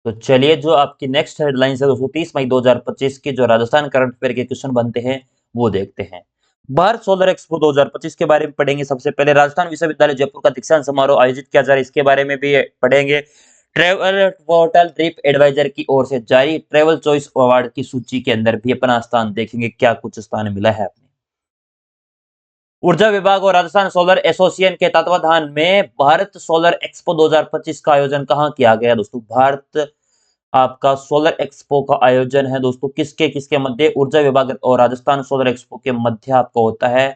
तो चलिए, जो आपकी नेक्स्ट हेडलाइंस है दोस्तों 30 मई 2025 के जो राजस्थान करंट अफेयर के क्वेश्चन बनते हैं वो देखते हैं। भारत सोलर एक्सपो 2025 के बारे में पढ़ेंगे। सबसे पहले राजस्थान विश्वविद्यालय जयपुर का दीक्षांत समारोह आयोजित किया जा रहा है, इसके बारे में भी पढ़ेंगे। ट्रेवल पोर्टल ट्रिप एडवाइजर की ओर से जारी ट्रेवल चॉइस अवार्ड की सूची के अंदर भी अपना स्थान देखेंगे, क्या कुछ स्थान मिला है। ऊर्जा विभाग और राजस्थान सोलर एसोसिएशन के तत्वाधान में भारत सोलर एक्सपो 2025 का आयोजन कहाँ किया गया दोस्तों? भारत आपका सोलर एक्सपो का आयोजन है दोस्तों किसके किसके मध्य? ऊर्जा विभाग और राजस्थान सोलर एक्सपो के मध्य आपको होता है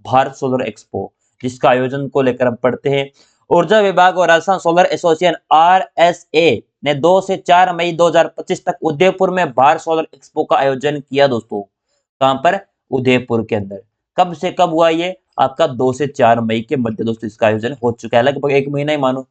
भारत सोलर एक्सपो, जिसका आयोजन को लेकर हम पढ़ते हैं। ऊर्जा विभाग और राजस्थान सोलर एसोसिएशन आरएसए ने 2 से 4 मई 2025 तक उदयपुर में भारत सोलर एक्सपो का आयोजन किया दोस्तों। कहां पर? उदयपुर के अंदर। कब से कब हुआ ये? आपका 2 से 4 मई के मध्य दोस्तों इसका आयोजन हो चुका है, लगभग 1 महीना ही मानो।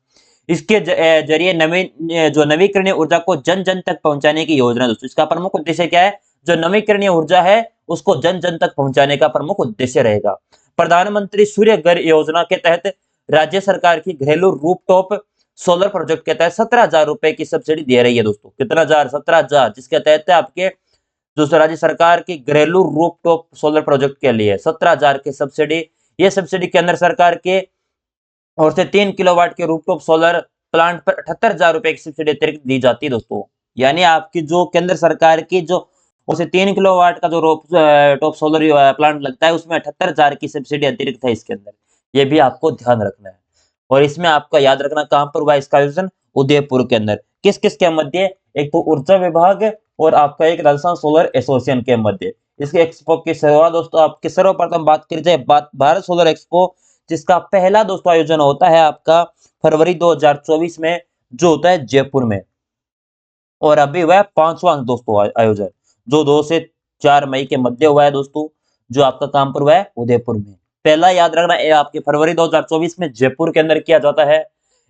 इसके जरिए नवीकरणीय ऊर्जा को जन जन तक पहुंचाने की योजना दोस्तों। इसका प्रमुख उद्देश्य क्या है? जो नवीकरणीय ऊर्जा है उसको जन जन तक पहुंचाने का प्रमुख उद्देश्य रहेगा। प्रधानमंत्री सूर्य घर योजना के तहत राज्य सरकार की घरेलू रूफटॉप सोलर प्रोजेक्ट के तहत 17,000 रुपए की सब्सिडी दे रही है दोस्तों। कितना हजार? 17,000, जिसके तहत आपके जो राज्य सरकार की घरेलू रूफटॉप सोलर प्रोजेक्ट के लिए 17,000 की सब्सिडी। ये सब्सिडी के अंदर सरकार के और से 3 किलोवाट के रूफटॉप सोलर प्लांट पर 78,000 रुपए की सब्सिडी अतिरिक्त दी जाती है दोस्तों। यानी आपकी जो केंद्र सरकार की जो और से 3 किलोवाट का जो टॉप सोलर प्लांट लगता है उसमें 78,000 की सब्सिडी अतिरिक्त है इसके अंदर। ये भी आपको ध्यान रखना है। और इसमें आपका याद रखना कहां पर हुआ इसका आयोजन? उदयपुर के अंदर। किस किस के मध्य? एक तो ऊर्जा विभाग और आपका एक राजस्थान सोलर एसोसिएशन के मध्य। इसके एक्सपो की शुरुआत दोस्तों आपके सर्वप्रथम बात करी जाए भारत सोलर एक्सपो, जिसका पहला दोस्तों आयोजन होता है आपका फरवरी 2024 में, जो होता है जयपुर में। और अभी हुआ है 5वां दोस्तों आयोजन, जो 2 से 4 मई के मध्य हुआ है दोस्तों, जो आपका कहां पर हुआ है? उदयपुर में। पहला याद रखना ये आपके फरवरी 2024 में जयपुर के अंदर किया जाता है।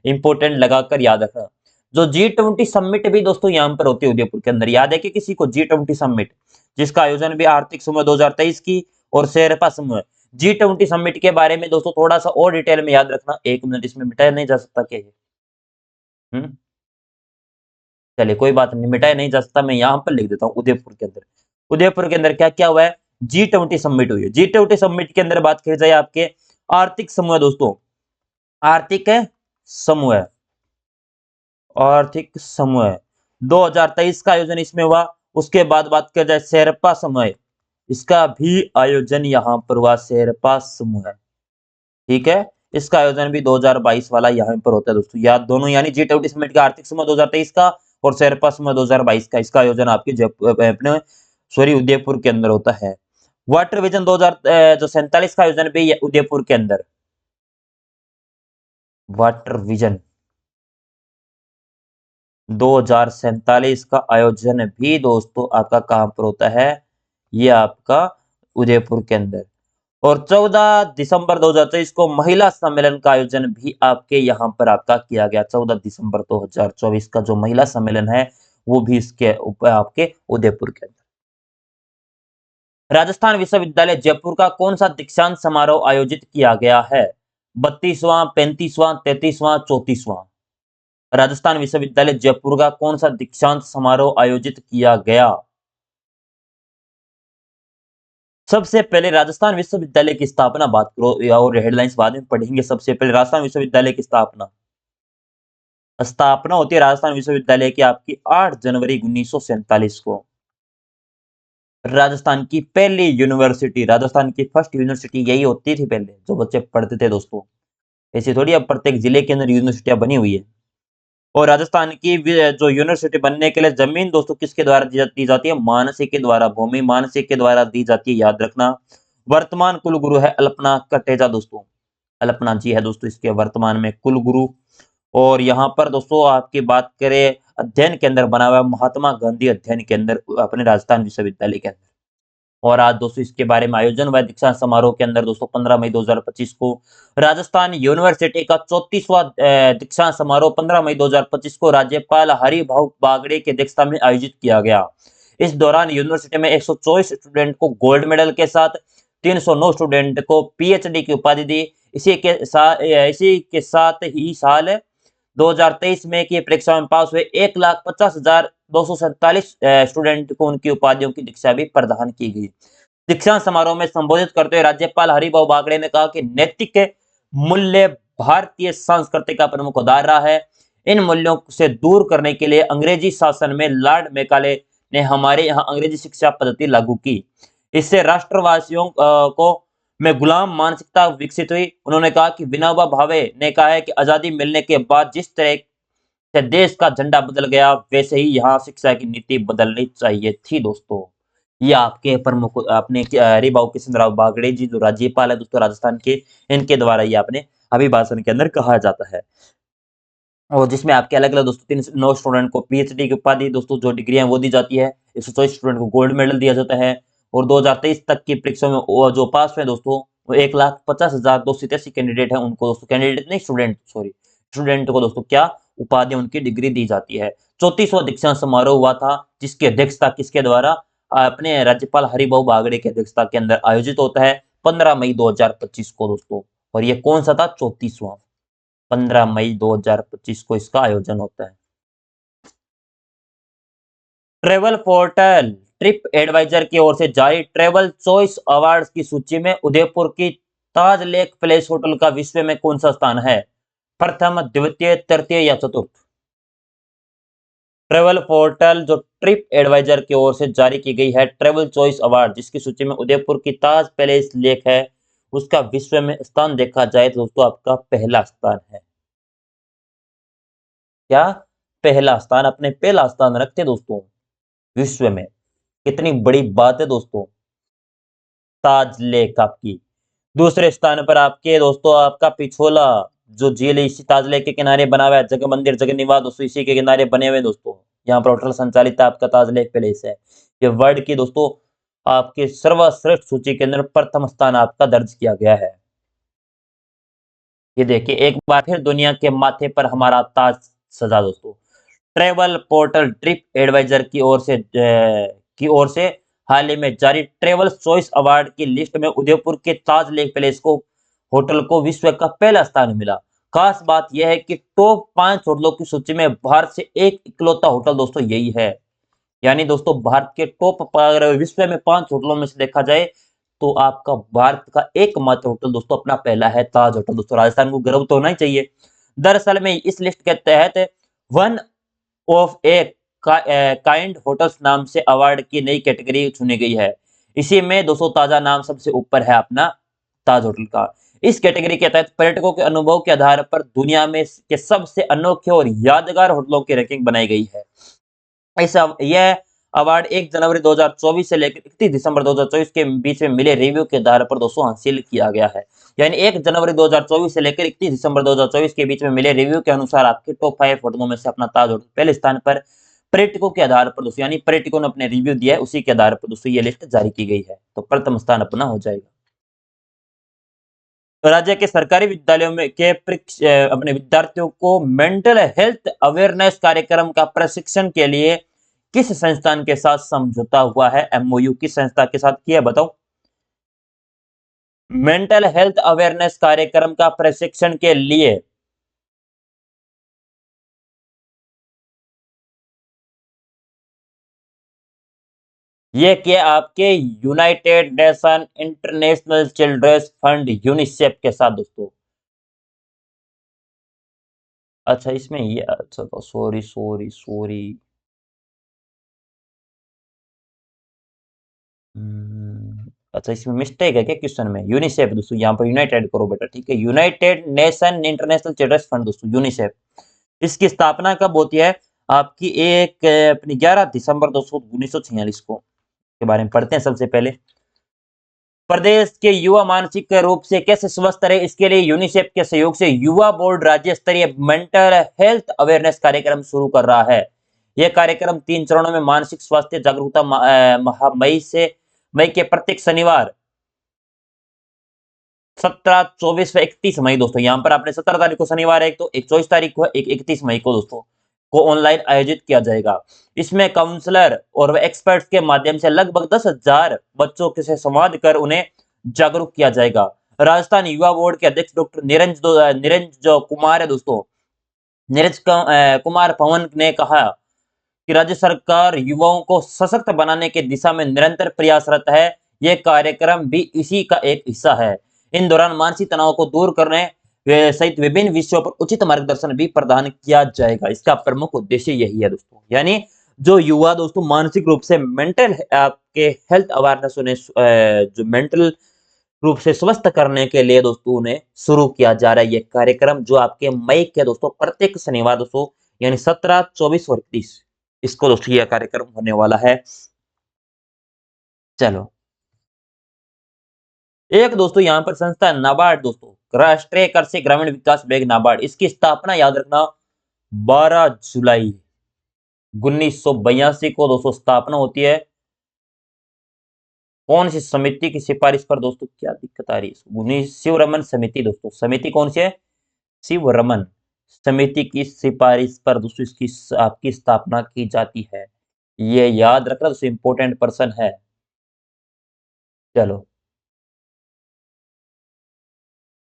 इंपोर्टेंट लगाकर याद रखना। जो G20 समिट भी दोस्तों यहां पर होती है उदयपुर के अंदर। याद है कि किसी को G20 समिट, जिसका आयोजन भी आर्थिक समूह 2023 की और शेरपा समूह। G20 समिट के बारे में दोस्तों थोड़ा सा और डिटेल में याद रखना। 1 मिनट, इसमें मिटाया नहीं जा सकता क्या ये? चलिए कोई बात नहीं, मिटाया नहीं जा सकता, मैं यहां पर लिख देता हूं उदयपुर के अंदर। उदयपुर के अंदर क्या क्या हुआ है? G20 समिट हुई है। G20 समिट के अंदर बात की जाए आपके आर्थिक समूह दोस्तों, आर्थिक है समूह, आर्थिक समूह 2023 का आयोजन इसमें हुआ। उसके बाद बात की जाए शेरपा समूह, इसका भी आयोजन यहां पर हुआ, शेरपा समूह। ठीक है, इसका आयोजन भी 2022 वाला यहाँ पर होता है दोस्तों। याद दोनों, यानी G20 समिट का आर्थिक समूह 2023 का और शेरपा समूह 2022 का, इसका आयोजन आपके अपने सॉरी उदयपुर के अंदर होता है। वाटर विजन 2047 का आयोजन भी उदयपुर के अंदर। वाटर विजन 2047 का आयोजन भी दोस्तों आपका कहां पर होता है? ये आपका उदयपुर के अंदर। और 14 दिसंबर 2023 को महिला सम्मेलन का आयोजन भी आपके यहाँ पर आपका किया गया। 14 दिसंबर 2024 का जो महिला सम्मेलन है वो भी इसके ऊपर आपके उदयपुर के अंदर। राजस्थान विश्वविद्यालय जयपुर का कौन सा दीक्षांत समारोह आयोजित किया गया है? 32वां, 35वां, 33वां, 34वां? राजस्थान विश्वविद्यालय जयपुर का कौन सा दीक्षांत समारोह आयोजित किया गया? सबसे पहले राजस्थान विश्वविद्यालय की स्थापना बात करो, या और हेडलाइंस बाद में पढ़ेंगे। सबसे पहले राजस्थान विश्वविद्यालय की स्थापना स्थापना होती है राजस्थान विश्वविद्यालय की आपकी 8 जनवरी 1947 को। राजस्थान की पहली यूनिवर्सिटी, राजस्थान की फर्स्ट यूनिवर्सिटी यही होती थी पहले, जो बच्चे पढ़ते थे दोस्तों। ऐसी थोड़ी अब प्रत्येक जिले के अंदर यूनिवर्सिटियां बनी हुई है। और राजस्थान की जो यूनिवर्सिटी बनने के लिए जमीन दोस्तों किसके द्वारा दी जाती है? मानसी के द्वारा, भूमि मानसी के द्वारा दी जाती है, याद रखना। वर्तमान कुलगुरु है अल्पना कटेजा दोस्तों। अल्पना जी है दोस्तों इसके वर्तमान में कुलगुरु। और यहाँ पर दोस्तों आपकी बात करें अध्ययन के अंदर बना हुआ है महात्मा गांधी अध्ययन के अंदर अपने राजस्थान विश्वविद्यालय के अंदर। और आज दोस्तों इसके बारे में आयोजन हुआ दीक्षांत समारोह के अंदर दोस्तों 15 मई 2025 को। राजस्थान यूनिवर्सिटी का 34वां दीक्षांत समारोह 15 मई 2025 को राज्यपाल हरिभाऊ बागड़े की अध्यक्षता में आयोजित किया गया। इस दौरान यूनिवर्सिटी में 124 स्टूडेंट को गोल्ड मेडल के साथ 309 स्टूडेंट को पीएचडी की उपाधि दी। इसी के साथ ही साल 2023 में की परीक्षा में पास हुए 1,50,247 स्टूडेंट को उनकी उपाधियों की दीक्षा भी प्रदान की गई। दीक्षांत समारोह में संबोधित करते हुए राज्यपाल हरिभाऊ बागड़े ने कहा कि नैतिक मूल्य भारतीय संस्कृति का प्रमुख आधार रहा है। इन मूल्यों से दूर करने के लिए अंग्रेजी शासन में लॉर्ड मैकाले ने हमारे यहाँ अंग्रेजी शिक्षा पद्धति लागू की। इससे राष्ट्रवासियों को में गुलाम मानसिकता विकसित हुई। उन्होंने कहा कि विनोबा भावे ने कहा है कि आजादी मिलने के बाद जिस तरह से देश का झंडा बदल गया, वैसे ही यहाँ शिक्षा की नीति बदलनी चाहिए थी दोस्तों। ये आपके प्रमुख अपने हरिभाऊ कृष्णराव बागड़े जी जो राज्यपाल है दोस्तों राजस्थान के, इनके द्वारा ये आपने अभिभाषण के अंदर कहा जाता है। और जिसमें आपके अलग-अलग दोस्तों 309 स्टूडेंट को पीएचडी की उपाधि दोस्तों जो डिग्रियां वो दी जाती है। 124 स्टूडेंट को गोल्ड मेडल दिया जाता है और 2023 तक की परीक्षा में जो पास हुए दोस्तों वो 1,50,287 कैंडिडेट हैं, उनको दोस्तों कैंडिडेट नहीं स्टूडेंट को दोस्तों क्या उपाधि उनकी डिग्री दी जाती है। 34वां दीक्षांत समारोह हुआ था जिसकी अध्यक्षता किसके द्वारा अपने राज्यपाल हरिभाऊ बागड़े की अध्यक्षता के अंदर आयोजित होता है 15 मई 2025 को दोस्तों। और ये कौन सा था 34वां 15 मई 2025 को इसका आयोजन होता है। ट्रेवल पोर्टल ट्रिप एडवाइजर की ओर से जारी ट्रेवल चॉइस अवार्ड्स की सूची में उदयपुर की ताज लेक प्लेस होटल का विश्व में कौन सा स्थान है? प्रथम, द्वितीय, तृतीय या चतुर्थ? ट्रेवल पोर्टल जो ट्रिप एडवाइजर की ओर से जारी की गई है ट्रेवल चॉइस अवार्ड जिसकी सूची में उदयपुर की ताज पैलेस लेक है, उसका विश्व में स्थान देखा जाए तो दोस्तों आपका पहला स्थान है। क्या? पहला स्थान, अपने पहला स्थान रखते दोस्तों विश्व में। कितनी बड़ी बात है दोस्तों। ताज लेक आपकी दूसरे स्थान पर आपके दोस्तों आपका पिछोला जो झील इसी ताज लेक के किनारे बना हुआ है। जगह मंदिर जगह निवास दोस्तों इसी के किनारे बने हुए दोस्तों। यहाँ पर होटल संचालित है आपका ताज लेक पैलेस है। ये वर्ल्ड की दोस्तों आपके सर्वश्रेष्ठ सूची के अंदर प्रथम स्थान आपका दर्ज किया गया है। ये देखिए एक बार फिर दुनिया के माथे पर हमारा ताज सजा दोस्तों। ट्रेवल पोर्टल ट्रिप एडवाइजर की ओर से हाल ही में जारी ट्रेवल चॉइस अवार्ड की लिस्ट में उदयपुर के ताज लेक पैलेस को होटल को विश्व का पहला स्थान मिला। खास बात यह है कि टॉप 5 होटलों की सूची में भारत से एक इकलौता होटल दोस्तों यही है। यानी दोस्तों भारत के टॉप अगर विश्व में 5 होटलों में से देखा जाए तो आपका भारत का एकमात्र होटल दोस्तों अपना पहला है ताज होटल दोस्तों। राजस्थान को गर्व तो होना ही चाहिए। दरअसल में इस लिस्ट के तहत one of a kind hotels नाम से अवार्ड की नई कैटेगरी चुनी गई है। इसी में 200 ताजा नाम सबसे ऊपर है अपना ताज होटल का। इस कैटेगरी के तहत पर्यटकों के अनुभव के आधार पर दुनिया में के सबसे अनोखे और यादगार होटलों की रैंकिंग बनाई गई है। यह अवार्ड 1 जनवरी 2024 से लेकर 31 दिसंबर 2024 के बीच में मिले रिव्यू के आधार पर दोस्तों हासिल किया गया है। यानी 1 जनवरी 2024 से लेकर 31 दिसंबर 2024 के बीच में मिले रिव्यू के अनुसार आपके टॉप 5 होटलों में से अपना ताज होटल पहले स्थान पर पर्यटकों के आधार पर दोस्तों, यानी पर्यटकों ने अपने रिव्यू दिया है उसी के आधार पर दोस्तों ये लिस्ट जारी की गई है। तो प्रथम स्थान अपना हो जाएगा। तो राज्य के सरकारी विद्यालयों में के अपने विद्यार्थियों को मेंटल हेल्थ अवेयरनेस कार्यक्रम का प्रशिक्षण के लिए किस संस्थान के साथ समझौता हुआ है? एमओयू किस संस्था के साथ किया बताओ? मेंटल हेल्थ अवेयरनेस कार्यक्रम का प्रशिक्षण के लिए ये किया आपके united nation international children's fund UNICEF के साथ दोस्तों। अच्छा इसमें ये अच्छा तो सॉरी सॉरी सॉरी अच्छा इसमें मिस्टेक है क्या क्वेश्चन में? यूनिसेफ दोस्तों यहाँ पर यूनाइटेड करो बेटा, ठीक है। United nation international children's fund दोस्तों यूनिसेफ, इसकी स्थापना कब होती है? आपकी एक अपनी 11 दिसंबर दोस्तों 1946 को। के बारे में पढ़ते हैं सबसे पहले। प्रदेश के युवा मानसिक रूप से कैसे स्वस्थ रहे इसके लिए यूनिसेफ के सहयोग से युवा बोर्ड राज्य स्तरीय मेंटल हेल्थ अवेयरनेस कार्यक्रम शुरू कर रहा है। यह कार्यक्रम 3 चरणों में मानसिक स्वास्थ्य जागरूकता मई के प्रत्येक शनिवार 17, 24 व 31 मई दोस्तों, यहाँ पर आपने 17 तारीख को शनिवार है एक, तो एक 24 तारीख को एक 31 मई को दोस्तों को ऑनलाइन आयोजित किया जाएगा। इसमें काउंसलर और एक्सपर्ट्स के माध्यम से लगभग 10,000 बच्चों के से संवाद कर उन्हें जागरूक किया जाएगा। राजस्थान युवा बोर्ड के अध्यक्ष डॉक्टर निरंज जो कुमार है दोस्तों, कुमार पवन ने कहा कि राज्य सरकार युवाओं को सशक्त बनाने की दिशा में निरंतर प्रयासरत है। यह कार्यक्रम भी इसी का एक हिस्सा है। इन दौरान मानसिक तनाव को दूर करने सहित विभिन्न विषयों पर उचित मार्गदर्शन भी प्रदान किया जाएगा। इसका प्रमुख उद्देश्य यही है दोस्तों, यानी जो युवा दोस्तों मानसिक रूप से मेंटल आपके हेल्थ अवेयरनेस उन्हें जो मेंटल रूप से स्वस्थ करने के लिए दोस्तों उन्हें शुरू किया जा रहा है ये कार्यक्रम, जो आपके मई के दोस्तों प्रत्येक शनिवार दोस्तों यानी 17, 24 और 30 इसको दोस्तों यह कार्यक्रम होने वाला है। चलो, एक दोस्तों यहाँ पर संस्था है नाबार्ड दोस्तों, राष्ट्रीय कृषि ग्रामीण विकास बैंक नाबार्ड। इसकी स्थापना याद रखना 12 जुलाई 1982 को दोस्तों स्थापना होती है। कौन सी समिति की सिफारिश पर दोस्तों, क्या दिक्कत आ रही है? शिवरमन समिति दोस्तों, समिति कौन सी है? शिवरमन समिति की सिफारिश पर दोस्तों इसकी आपकी स्थापना की जाती है। ये याद रखना दोस्तों, इंपॉर्टेंट पर्सन है। चलो,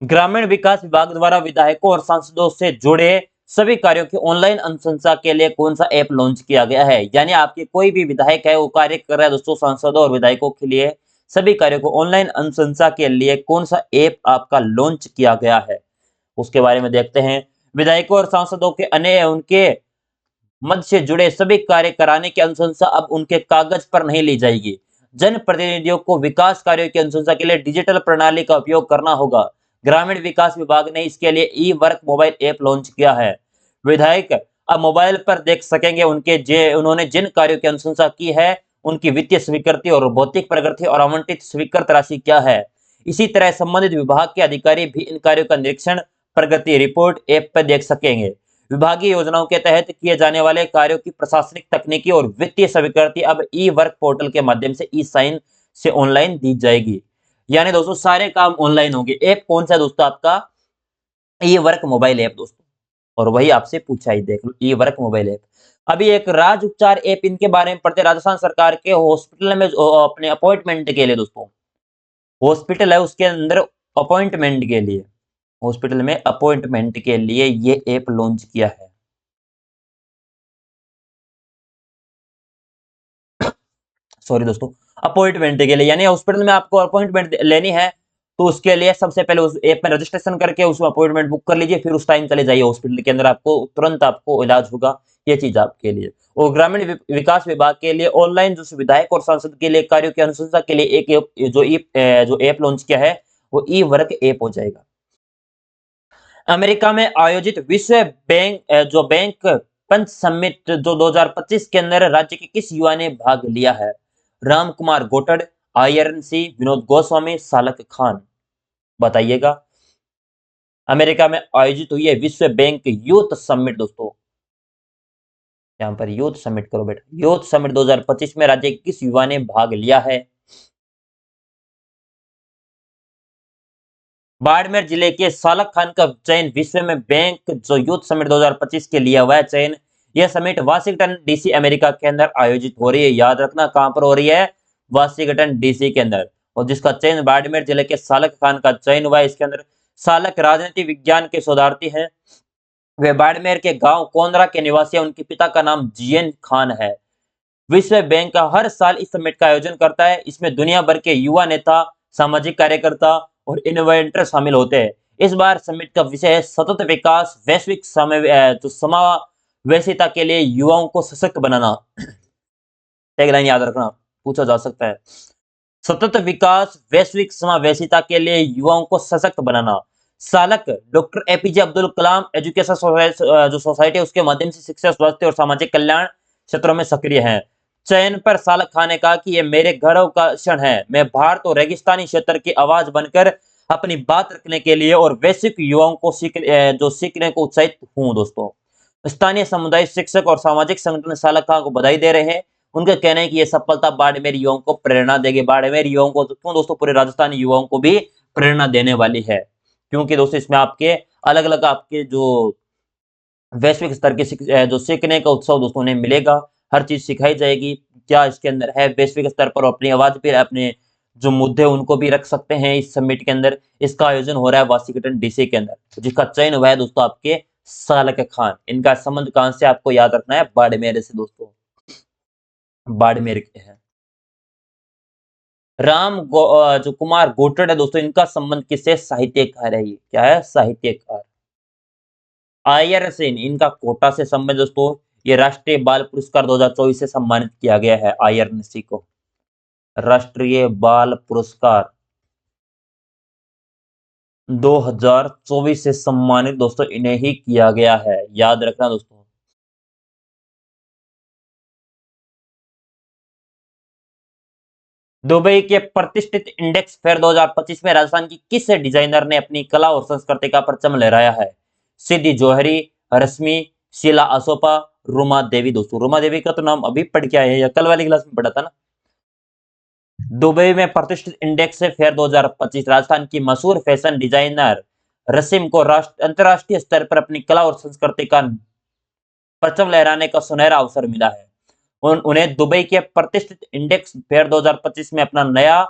ग्रामीण विकास विभाग द्वारा विधायकों और सांसदों से जुड़े सभी कार्यों की ऑनलाइन अनुशंसा के लिए कौन सा ऐप लॉन्च किया गया है? यानी आपके कोई भी विधायक है वो कार्य कर रहा है दोस्तों, सांसदों और विधायकों के लिए सभी कार्यों को ऑनलाइन अनुशंसा के लिए कौन सा ऐप आपका लॉन्च किया गया है, उसके बारे में देखते हैं। विधायकों और सांसदों के अन्य उनके मद से जुड़े सभी कार्य कराने की अनुशंसा अब उनके कागज पर नहीं ली जाएगी। जनप्रतिनिधियों को विकास कार्यों की अनुशंसा के लिए डिजिटल प्रणाली का उपयोग करना होगा। ग्रामीण विकास विभाग ने इसके लिए ई वर्क मोबाइल ऐप लॉन्च किया है। विधायक अब मोबाइल पर देख सकेंगे उन्होंने जिन कार्यों की अनुशंसा की है उनकी वित्तीय स्वीकृति और भौतिक प्रगति और आवंटित स्वीकृत राशि क्या है। इसी तरह संबंधित विभाग के अधिकारी भी इन कार्यों का निरीक्षण प्रगति रिपोर्ट ऐप पर देख सकेंगे। विभागीय योजनाओं के तहत किए जाने वाले कार्यों की प्रशासनिक, तकनीकी और वित्तीय स्वीकृति अब ई वर्क पोर्टल के माध्यम से ई साइन से ऑनलाइन दी जाएगी। यानी दोस्तों सारे काम ऑनलाइन होंगे। ऐप कौन सा दोस्तों? आपका ई वर्क मोबाइल ऐप दोस्तों, और वही आपसे पूछा ही, देख लो ई वर्क मोबाइल ऐप। अभी एक राज उपचार ऐप, इनके बारे में पढ़ते। राजस्थान सरकार के हॉस्पिटल में अपने अपॉइंटमेंट के लिए दोस्तों, हॉस्पिटल है उसके अंदर अपॉइंटमेंट के लिए, हॉस्पिटल में अपॉइंटमेंट के लिए ये ऐप लॉन्च किया है। सॉरी दोस्तों, अपॉइंटमेंट के लिए, यानी हॉस्पिटल में आपको अपॉइंटमेंट लेनी है तो उसके लिए सबसे पहले उस ऐप में रजिस्ट्रेशन करके उसमें अपॉइंटमेंट बुक कर लीजिए, फिर उस टाइम चले जाइए हॉस्पिटल के अंदर, आपको तुरंत आपको इलाज होगा। ये चीज आपके लिए। और ग्रामीण विकास विभाग के लिए ऑनलाइन जो विधायक और सांसद के लिए कार्यों की अनुशंसा के लिए एक जो ऐप लॉन्च किया है वो ई वर्क ऐप हो जाएगा। अमेरिका में आयोजित विश्व बैंक पंच समिट जो 2025 के अंदर राज्य के किस युवा ने भाग लिया है? राम कुमार गोटड़, आयरन सी, विनोद गोस्वामी, सालक खान, बताइएगा। अमेरिका में आयोजित हुई है विश्व बैंक यूथ समिट दोस्तों, यहाँ पर यूथ समिट करो बेटा। यूथ समिट 2025 में राज्य के किस युवा ने भाग लिया है? बाड़मेर जिले के सालक खान का चयन विश्व में बैंक जो यूथ समिट 2025 के लिया हुआ है चयन। यह समिट वाशिंगटन डीसी अमेरिका के अंदर आयोजित हो रही है। याद रखना कहां पर हो रही है? वाशिंगटन डीसी के अंदर। और जिसका चयन बाड़मेर जिले के सालक खान का चयन हुआ है। इसके अंदर सालक राजनीति विज्ञान के शोधार्थी हैं। वे बाड़मेर के गांव कोंदरा के निवासी हैं। उनके पिता का नाम जीएन खान है। विश्व बैंक का हर साल इस समिट का आयोजन करता है। इसमें दुनिया भर के युवा नेता, सामाजिक कार्यकर्ता और इनोवेटर शामिल होते हैं। इस बार समिट का विषय है सतत विकास, वैश्विक समावेशिता के लिए युवाओं को सशक्त बनाना। टैगलाइन याद रखना, पूछा जा सकता है। सतत विकास, वैश्विक समावेशिता के लिए युवाओं को सशक्त बनाना। सालक doctor APJ Abdul Kalam education जो सोसाइटी है उसके माध्यम से शिक्षा, स्वास्थ्य और सामाजिक कल्याण क्षेत्रों में सक्रिय हैं। चयन पर सालक खान ने कहा कि ये मेरे गौरव का क्षण है। मैं भारत और रेगिस्तानी क्षेत्र की आवाज बनकर अपनी बात रखने के लिए और वैश्विक युवाओं को सीखने को उत्साहित हूं। दोस्तों, स्थानीय समुदाय, शिक्षक और सामाजिक संगठन सालक खान को बधाई दे रहे हैं। उनका कहना है कि यह सफलता बाड़मेर युवाओं को प्रेरणा देगी। बाड़मेर युवाओं को तो क्यों दोस्तों, पूरे राजस्थानी युवाओं को भी प्रेरणा देने वाली है, क्योंकि दोस्तों इसमें आपके अलग अलग आपके जो वैश्विक स्तर के जो सीखने का उत्सव दोस्तों उन्हें मिलेगा। हर चीज सिखाई जाएगी, क्या इसके अंदर है। वैश्विक स्तर पर अपनी आवाज पे अपने जो मुद्दे उनको भी रख सकते हैं इस समिट के अंदर। इसका आयोजन हो रहा है वाशिंगटन डीसी के अंदर, जिसका चयन हुआ है दोस्तों आपके सालक खान। इनका संबंध कहां से आपको याद रखना है? बाड़मेर से दोस्तों, बाड़मेर के हैं। जो कुमार गोटड़ है दोस्तों, इनका संबंध किससे? साहित्यकार है ये। क्या है? साहित्यकार। आयर सेन, इनका कोटा से संबंध दोस्तों। ये राष्ट्रीय बाल पुरस्कार 2024 से सम्मानित किया गया है आयर ऋषि को। राष्ट्रीय बाल पुरस्कार 2024 से सम्मानित दोस्तों इन्हें ही किया गया है, याद रखना दोस्तों। दुबई के प्रतिष्ठित इंडेक्स फेयर 2025 में राजस्थान की किस डिजाइनर ने अपनी कला और संस्कृति का परचम लहराया है? सिद्धि जौहरी, रश्मि, शीला असोपा, रुमा देवी दोस्तों। रुमा देवी का तो नाम अभी पढ़ के आए हैं या कल वाली क्लास में पढ़ा था ना। दुबई में प्रतिष्ठित इंडेक्स फेयर 2025 राजस्थान की मशहूर फैशन डिजाइनर रसीम को अंतरराष्ट्रीय स्तर पर अपनी कला और संस्कृति का परचम लहराने का सुनहरा अवसर मिला है। उन्हें दुबई के प्रतिष्ठित इंडेक्स फेयर 2025 में अपना नया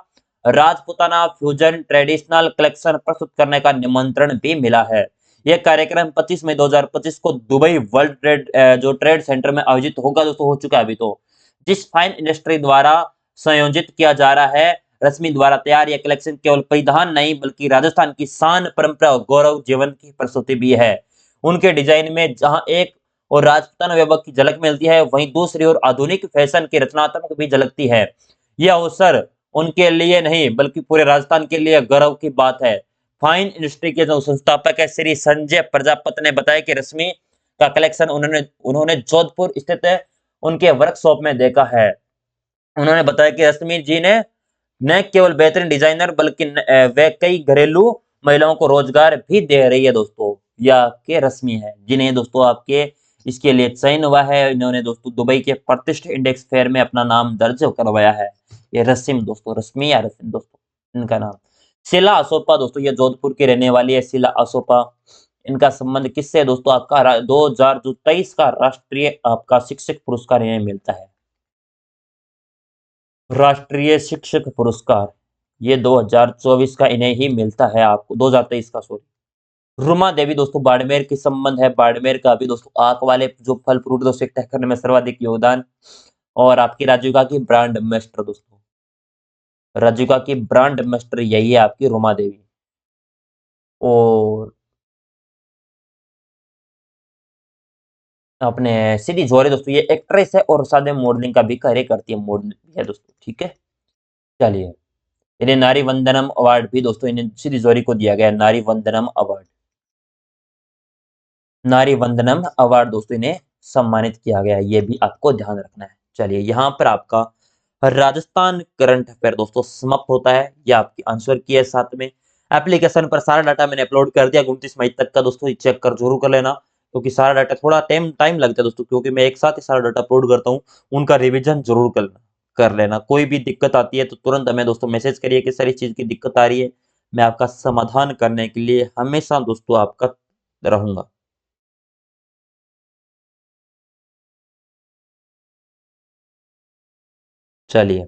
राजपुताना फ्यूजन ट्रेडिशनल कलेक्शन प्रस्तुत करने का निमंत्रण भी मिला है। यह कार्यक्रम 25 मई 2025 को दुबई वर्ल्ड ट्रेड जो ट्रेड सेंटर में आयोजित होगा दोस्तों, हो चुका है अभी तो। जिस फाइन इंडस्ट्री द्वारा संयोजित किया जा रहा है, रश्मि द्वारा तैयार यह कलेक्शन केवल परिधान नहीं बल्कि राजस्थान की शान, परंपरा और गौरव जीवन की प्रस्तुति भी है। उनके डिजाइन में जहां एक और राजपूताना वैभव की झलक मिलती है, वहीं दूसरी ओर आधुनिक फैशन की रचनात्मक भी झलकती है। यह अवसर उनके लिए नहीं बल्कि पूरे राजस्थान के लिए गर्व की बात है। फाइन इंडस्ट्री के जो संस्थापक है श्री संजय प्रजापत ने बताया कि रश्मि का कलेक्शन उन्होंने उन्होंने जोधपुर स्थित उनके वर्कशॉप में देखा है। उन्होंने बताया कि रश्मि जी ने न केवल बेहतरीन डिजाइनर बल्कि वे कई घरेलू महिलाओं को रोजगार भी दे रही है दोस्तों। या के रश्मि है जिन्हें दोस्तों आपके इसके लिए चयन हुआ है। इन्होंने दोस्तों दुबई के प्रतिष्ठित इंडेक्स फेयर में अपना नाम दर्ज करवाया है। ये रश्मि दोस्तों, रश्मि या रश्मि दोस्तों इनका नाम। शीला असोपा दोस्तों, ये जोधपुर की रहने वाली है शीला असोपा। इनका संबंध किससे है दोस्तों? आपका 2023 का राष्ट्रीय आपका शिक्षक पुरस्कार इन्हें मिलता है। राष्ट्रीय शिक्षक पुरस्कार ये 2024 का इन्हें ही मिलता है आपको, 2023 का सॉरी। रुमा देवी दोस्तों बाड़मेर की संबंध है। बाड़मेर का भी दोस्तों आंख वाले जो फल फ्रूट दोस्तों तय करने में सर्वाधिक योगदान। और आपकी राजयुगा की ब्रांड एम्बेसडर दोस्तों, राजयुगा की ब्रांड एम्बेसडर यही है आपकी रुमा देवी। और अपने सिद्धि जौहरी दोस्तों, ये एक्ट्रेस है और साथ में मॉडलिंग का भी कार्य करती है, मॉडल है दोस्तों, ठीक है। चलिए, इन्हें नारी वंदनम अवार्ड भी दोस्तों इन्हें सिद्धि जौहरी को दिया गया है, नारी वंदनम अवार्ड। नारी वंदनम अवार्ड दोस्तों इन्हें सम्मानित किया गया है, ये भी आपको ध्यान रखना है। चलिए, यहाँ पर आपका राजस्थान करंट अफेयर दोस्तों समाप्त होता है। ये आपकी आंसर की है। साथ में एप्लीकेशन पर सारा डाटा मैंने अपलोड कर दिया 29 मई तक का दोस्तों, चेक कर जरूर कर लेना, क्योंकि सारा डाटा थोड़ा टाइम लगता है दोस्तों, क्योंकि मैं एक साथ ही सारा डाटा अपलोड करता हूँ। उनका रिविजन जरूर कर लेना। कोई भी दिक्कत आती है तो तुरंत हमें दोस्तों मैसेज करिए कि सर इस चीज की दिक्कत आ रही है, मैं आपका समाधान करने के लिए हमेशा दोस्तों आपका रहूंगा। चलिए।